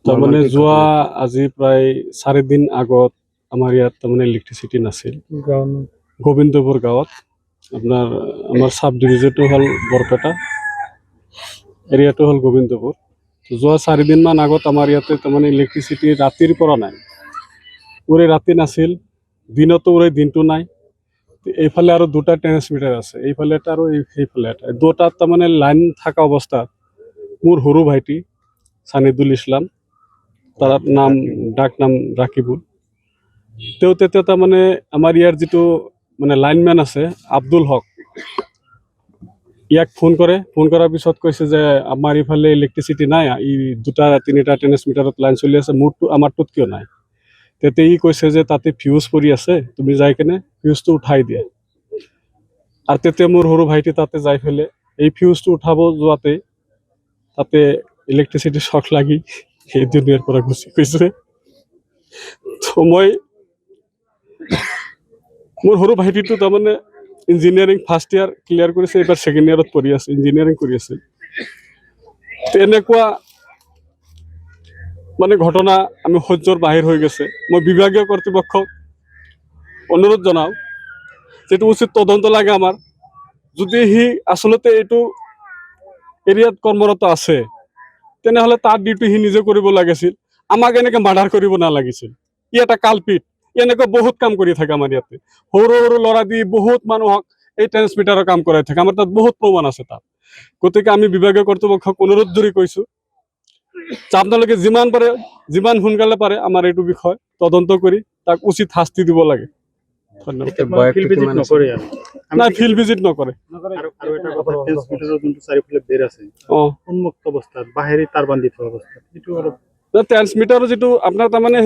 তাৰমানে যোৱা আজি প্ৰায় 4 দিন আগত আমাৰ ইয়াত তাৰমানে ইলেক্ট্ৰিচিটি নাছিল গোবিন্দপুৰ গাঁৱত আপোনাৰ আমাৰ সাব ডিভিজনটো হ'ল বৰপেটা এৰিয়াটো হ'ল গোবিন্দপুৰ যোৱা 4 দিনমান আগত আমাৰ ইয়াতে তাৰমানে ইলেক্ট্ৰিচিটি ৰাতিৰ পৰা নাই উৰে ৰাতি নাছিল দিনতো উৰে দিনটো নাই এইফালে আৰু দুটা ট্ৰান্সমিটাৰ আছে এইফালে এটা আৰু এইফালে এটা দুটাত তাৰমানে লাইন থকা অৱস্থাত মোৰ সৰু ভাইটি সানিদুল ইছলাম তাৰ নাম ডাক নাম ৰাকিবুল তেওঁ তেতিয়া তাৰমানে আমাৰ ইয়াৰ যিটো মানে লাইনমেন আছে আব্দুল হক ইয়াক ফোন কৰাৰ পিছত কৈছে যে আমাৰ ইফালে ইলেক্ট্ৰিচিটি নাই ই দুটা তিনিটা ট্ৰান্সমিটাৰত লাইন চলি আছে মোৰটো আমাৰটোত কিয় নাই তেতিয়া ই কৈছে যে তাতে ফিউজ পৰি আছে তুমি যাই কেনে ফিউজটো উঠাই দিয়া আৰু তেতিয়া মোৰ সৰু ভাইটি তাতে যাই ফেলে এই ফিউজটো উঠাব যোৱাতে তাতে ইলেক্ট্ৰিচিটি শক লাগি সেই দুনিয়াৰ পৰা গুচি গৈছে তো মই মোৰ সৰু ভাইটিটো তাৰমানে ইঞ্জিনিয়াৰিং ফাৰ্ষ্ট ইয়াৰ ক্লিয়াৰ কৰিছে এবাৰ ছেকেণ্ড ইয়াৰত পঢ়ি আছে ইঞ্জিনিয়াৰিং কৰি আছে তেনেকুৱা মানে ঘটনা আমি সহ্যৰ বাহিৰ হৈ গৈছে মই বিভাগীয় কৰ্তৃপক্ষক অনুৰোধ জনাওঁ যেটো উচিত তদন্ত লাগে আমাৰ যদি সি আসলতে এইটো এৰিয়াত কৰ্মৰত আছে তেনেহলে তাৰ ডিউটি সি নিজে কৰিব লাগিছিল আমাক এনেকৈ মাৰ্ডাৰ কৰিব নালাগিছিল ই এটা কালপিট এনেকৈ বহুত কাম কৰি থাকে আমাৰ ইয়াতে সৰু সৰু ল'ৰা দি বহুত মানুহক এই ট্ৰান্সমিটাৰৰ কাম কৰাই থাকে আমাৰ তাত বহুত প্ৰমাণ আছে তাত গতিকে আমি বিভাগীয় কৰ্তৃপক্ষক অনুৰোধ জুৰি কৈছো আপোনালোকে যিমান পাৰে যিমান সোনকালে পাৰে আমাৰ এইটো বিষয় তদন্ত কৰি তাক উচিত শাস্তি দিব লাগে ধন্যবাদ নাই ফিল্ড ভিজিট নকৰে আৰু এটা কথা ট্ৰান্সমিটাৰৰ যোনটো চাৰিওফালে বেৰ আছে উন্মুক্ত অৱস্থাত বাহিৰে তাৰ বান্ধি থোৱা অৱস্থাত সেইটো অলপ ট্ৰান্সমিটাৰৰ যিটো আপোনাৰ তাৰমানে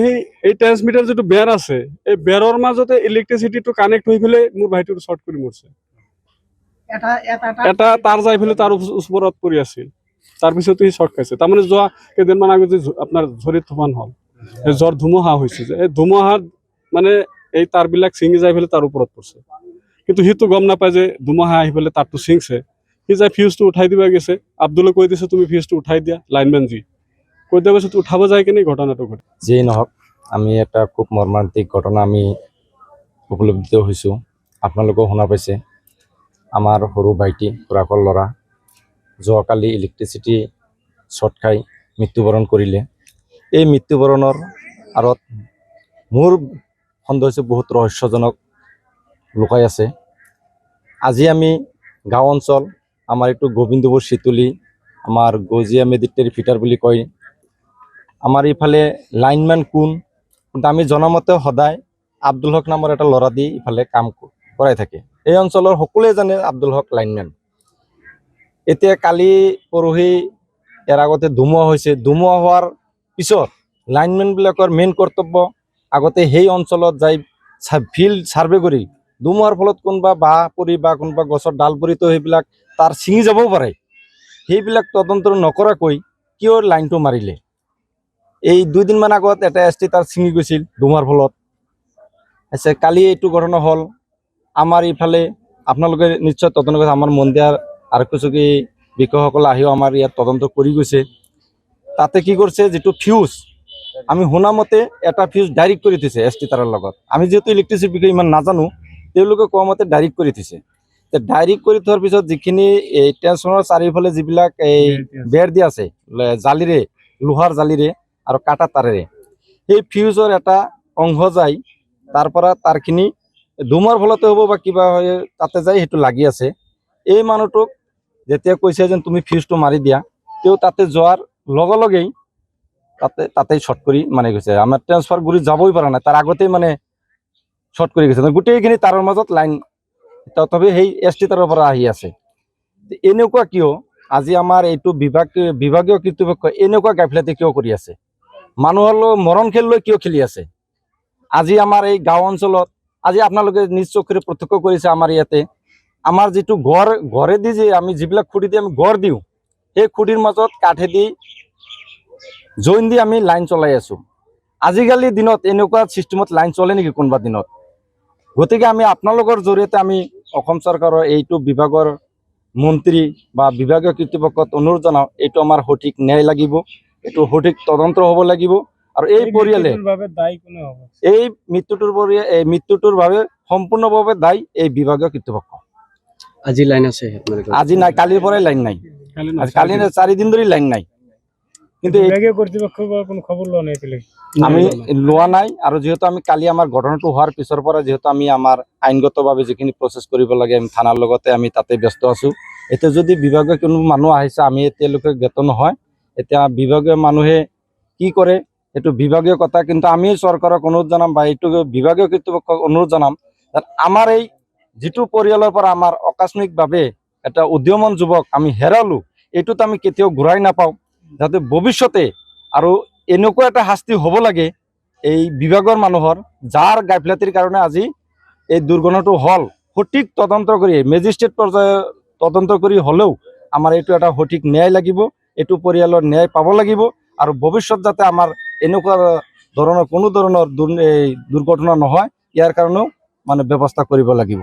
এই ট্ৰান্সমিটাৰ যিটো বেৰ আছে এই বেৰৰ মাজতে ইলেক্ট্ৰিচিটিটো কানেক্ট হৈ পেলাই মোৰ ভাইটিটো শ্বৰ্ট কৰি মৰিছে এটা তাৰ যাই ফেলে তাৰ ওপৰত পৰি আছিল তাৰপিছতো সি শ্বৰ্ট খাইছে তাৰমানে যোৱা কেইদিনমান আগত যে আপোনাৰ ঝৰিত তুফান হ'ল এই জ্বৰ ধুমুহা হৈছে যে এই ধুমুহাত মানে এই তাৰবিলাক ছিঙি যাই ফেলে তাৰ ওপৰত পৰিছে কিন্তু সিটো গম নাপায় যে ধুমুহা আহি পেলাই তারটো ছিঙছে সি যাই ফিউজটো উঠাই দিবা গৈছে আব্দুলে কৈ দিছে তুমি ফিউজটো উঠাই দিয়া লাইনমেন জি কৈ দিয়া পিছত উঠাব যায় কিনে ঘটনাটো ঘটে যিয়ে নহওক আমি এটা খুব মৰ্মান্তিক ঘটনা আমি উপলব্ধিত হৈছোঁ আপোনালোকেও শুনা পাইছে আমাৰ সৰু ভাইটি খুৰাকৰ ল'ৰা যোৱাকালি ইলেক্ট্ৰিচিটি শ্বৰ্ট খাই মৃত্যুবৰণ কৰিলে এই মৃত্যুবৰণৰ আঁৰত মোৰ সন্দেহ হৈছে বহুত ৰহস্যজনক লুকাই আছে আজি আমি গাঁও অঞ্চল আমাৰ এইটো গোবিন্দপুৰ চিতুলি আমাৰ গজিয়া মেডিটেৰী ফিটাৰ বুলি কয় আমাৰ ইফালে লাইনমেন কোন কিন্তু আমি জনামতে সদায় আব্দুল হক নামৰ এটা ল'ৰা দি ইফালে কাম কৰাই থাকে এই অঞ্চলৰ সকলোৱে জানে আব্দুল হক লাইনমেন এতিয়া কালি পৰহি ইয়াৰ আগতে ধুমুহা হৈছে ধুমুহা হোৱাৰ পিছত লাইনমেনবিলাকৰ মেইন কৰ্তব্য আগতে সেই অঞ্চলত যাই ফিল্ড ছাৰ্ভে কৰি ধুমুহাৰ ফলত কোনোবা বাঁহ পৰি বা কোনোবা গছৰ ডাল পৰিতো সেইবিলাক তাৰ ছিঙি যাবও পাৰে সেইবিলাক তদন্ত নকৰাকৈ কিয় লাইনটো মাৰিলে এই 2 দিনমান আগত এটা এছটি তাৰ ছিঙি গৈছিল ধুমুহাৰ ফলত আছে কালি এইটো ঘটনা হ'ল আমাৰ ইফালে আপোনালোকে নিশ্চয় তদন্ত কৰিছে আমাৰ মন্দিৰ আৰক্ষী বিষয়াসকল আহিও আমাৰ ইয়াত তদন্ত কৰি গৈছে তাতে কি কৰিছে যেটো ফিউজ আমি শুনা মতে এটা ফিউজ ডাইৰেক্ট কৰি থৈছে এছটি তাৰৰ লগত আমি যেহেতু ইলেক্ট্ৰিচিটিৰ বিষয়ে ইমান নাজানো তেওঁলোকে কোৱা মতে ডাইৰেক্ট কৰি থৈছে ডাইৰেক্ট কৰি থোৱাৰ পিছত যিখিনি এই ট্ৰান্সফৰ্মাৰৰ চাৰিওফালে যিবিলাক এই বেৰ দিয়া আছে জালিৰে লোহাৰ জালিৰে আৰু কাটা তাৰেৰে সেই ফিউজৰ এটা অংশ যায় তাৰ পৰা তাৰখিনি ধুমুহাৰ ফলতে হ'ব বা কিবা হয় তাতে যায় সেইটো লাগি আছে এই মানুহটোক যেতিয়া কৈছে যে তুমি ফিউজটো মাৰি দিয়া তেওঁ তাতে যোৱাৰ লগে লগেই তাতেই শ্বৰ্ট কৰি মানে গৈছে আমাৰ ট্ৰান্সফাৰ কৰি যাবই পৰা নাই তাৰ আগতেই মানে শ্বৰ্ট কৰি গৈছে গোটেইখিনি তাৰৰ মাজত লাইন তথাপি সেই এছটি তাৰৰ পৰা আহি আছে এনেকুৱা কিয় আজি আমাৰ এইটো বিভাগীয় কৰ্তৃপক্ষ এনেকুৱা গাফিলতি কিয় কৰি আছে মানুহৰ মৰণ খেল লৈ কিয় খেলি আছে আজি আমাৰ এই গাঁও অঞ্চলত আজি আপোনালোকে নিজ চকুৰে প্ৰত্যক্ষ কৰিছে আমাৰ ইয়াতে আমাৰ যেটো ঘৰেদি যে আমি যিবিলাক খুঁটি দি আমি ঘৰ দিওঁ সেই খুঁটিৰ মাজত কাঠেদি জইন দি আমি লাইন চলাই আছো আজিকালি দিনত এনেকুৱা চিষ্টেমত লাইন চলে নেকি কোনোবা দিনত গতিকে আমি আপোনালোকৰ জৰিয়তে আমি অসম চৰকাৰৰ এইটো বিভাগৰ মন্ত্ৰী বা বিভাগীয় কৰ্তৃপক্ষত অনুৰোধ জনাওঁ, এইটো আমাৰ সঠিক ন্যায় লাগিব, এইটো সঠিক তদন্ত হ'ব লাগিব। আৰু এই পৰিয়ালে এই মৃত্যুটোৰ বাবে সম্পূৰ্ণভাৱে দায়ী এই বিভাগীয় কৰ্তৃপক্ষ। আজি লাইন আছে আজি নাই, কালিৰ পৰাই লাইন নাই, কালি 4 দিন ধৰি লাইন নাই। কিন্তু আমি লোৱা নাই। আৰু যিহেতু আমি কালি আমাৰ ঘটনাটো হোৱাৰ পিছৰ পৰা যিহেতু আমি আমাৰ আইনগতভাৱে যিখিনি প্ৰচেছ কৰিব লাগে আমি থানাৰ লগতে আমি তাতে ব্যস্ত আছোঁ। এতিয়া যদি বিভাগীয় কোনো মানুহ আহিছে, আমি এতিয়ালৈকে জ্ঞাত নহয়। এতিয়া বিভাগীয় মানুহে কি কৰে এইটো বিভাগীয় কথা, কিন্তু আমি চৰকাৰক অনুৰোধ জনাম বা এইটো বিভাগীয় কৰ্তৃপক্ষক অনুৰোধ জনাম যে আমাৰ এই যিটো পৰিয়ালৰ পৰা আমাৰ আকস্মিকভাৱে এটা উদীয়মান যুৱক আমি হেৰালো, এইটোত আমি কেতিয়াও ঘূৰাই নাপাওঁ। যাতে ভৱিষ্যতে আৰু এনেকুৱা এটা শাস্তি হ'ব লাগে এই বিভাগৰ মানুহৰ, যাৰ গাফিলতিৰ কাৰণে আজি এই দুৰ্ঘটনাটো হ'ল। সঠিক তদন্ত কৰি মেজিষ্ট্ৰেট পৰ্যায়ত তদন্ত কৰি হ'লেও আমাৰ এইটো এটা সঠিক ন্যায় লাগিব, এইটো পৰিয়ালৰ ন্যায় পাব লাগিব। আৰু ভৱিষ্যত যাতে আমাৰ এনেকুৱা ধৰণৰ কোনো ধৰণৰ দুৰ্ঘটনা নহয়, ইয়াৰ কাৰণেও মানে ব্যৱস্থা কৰিব লাগিব।